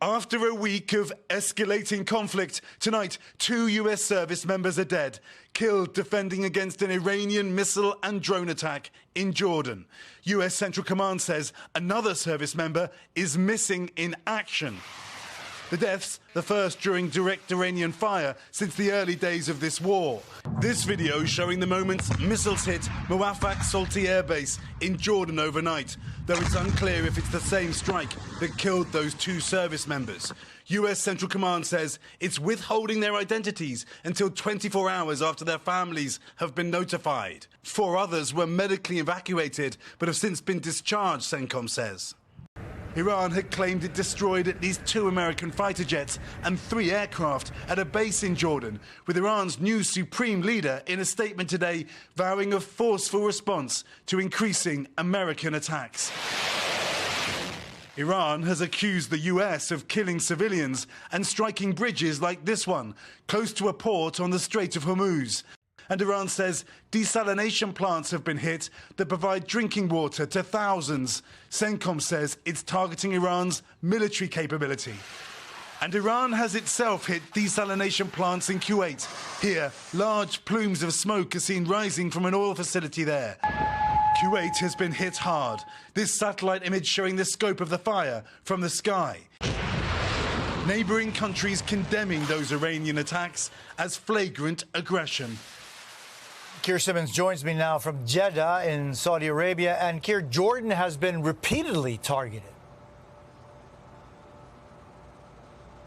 After a week of escalating conflict, tonight 2 US service members are dead, killed defending against an Iranian missile and drone attack in Jordan. US Central Command says another service member is missing in action. The deaths, the first during direct Iranian fire since the early days of this war. This video showing the moments missiles hit Muwafaq Salti Air Base in Jordan overnight, though it's unclear if it's the same strike that killed those 2 service members. US Central Command says it's withholding their identities until 24 hours after their families have been notified. 4 others were medically evacuated but have since been discharged, CENTCOM says. Iran had claimed it destroyed at least 2 American fighter jets and 3 aircraft at a base in Jordan, with Iran's new supreme leader in a statement today vowing a forceful response to increasing American attacks. Iran has accused the US of killing civilians and striking bridges like this one, close to a port on the Strait of Hormuz. And Iran says desalination plants have been hit that provide drinking water to thousands. CENTCOM says it's targeting Iran's military capability. And Iran has itself hit desalination plants in Kuwait. Here, large plumes of smoke are seen rising from an oil facility there. Kuwait has been hit hard. This satellite image showing the scope of the fire from the sky. Neighbouring countries condemning those Iranian attacks as flagrant aggression. Keir Simmons joins me now from Jeddah in Saudi Arabia. And Keir, Jordan has been repeatedly targeted.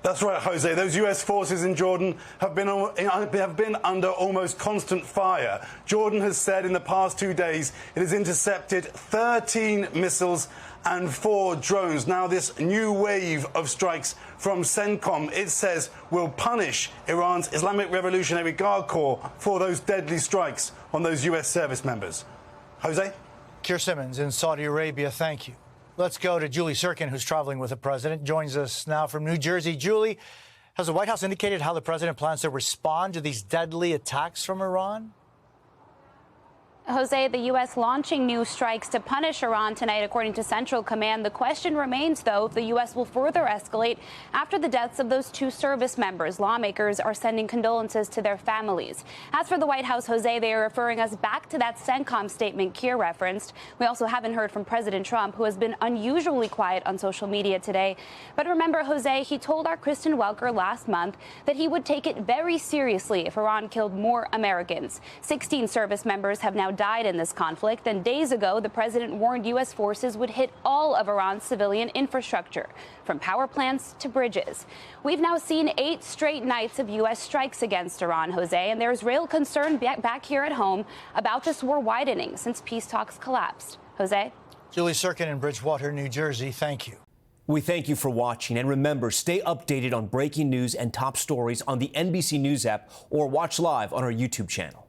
That's right, Jose. Those US forces in Jordan have been under almost constant fire. Jordan has said in the past 2 days it has intercepted 13 missiles and 4 drones. Now, this new wave of strikes from CENTCOM, it says, will punish Iran's Islamic Revolutionary Guard Corps for those deadly strikes on those US service members. Jose? Keir Simmons in Saudi Arabia, thank you. Let's go to Julie Tsirkin, who's traveling with the president, joins us now from New Jersey. Julie, has the White House indicated how the president plans to respond to these deadly attacks from Iran? Jose, the U.S. launching new strikes to punish Iran tonight, according to Central Command. The question remains, though, if the U.S. will further escalate after the deaths of those 2 service members. Lawmakers are sending condolences to their families. As for the White House, Jose, they are referring us back to that CENTCOM statement Keir referenced. We also haven't heard from President Trump, who has been unusually quiet on social media today. But remember, Jose, he told our Kristen Welker last month that he would take it very seriously if Iran killed more Americans. 16 service members have now died in this conflict, and days ago the president warned U.S. forces would hit all of Iran's civilian infrastructure, from power plants to bridges. We've now seen 8 straight nights of U.S. strikes against Iran, Jose, and there's real concern back here at home about this war widening since peace talks collapsed. Jose? Julie Tsirkin in Bridgewater, New Jersey, thank you. We thank you for watching, and remember, stay updated on breaking news and top stories on the NBC News app or watch live on our YouTube channel.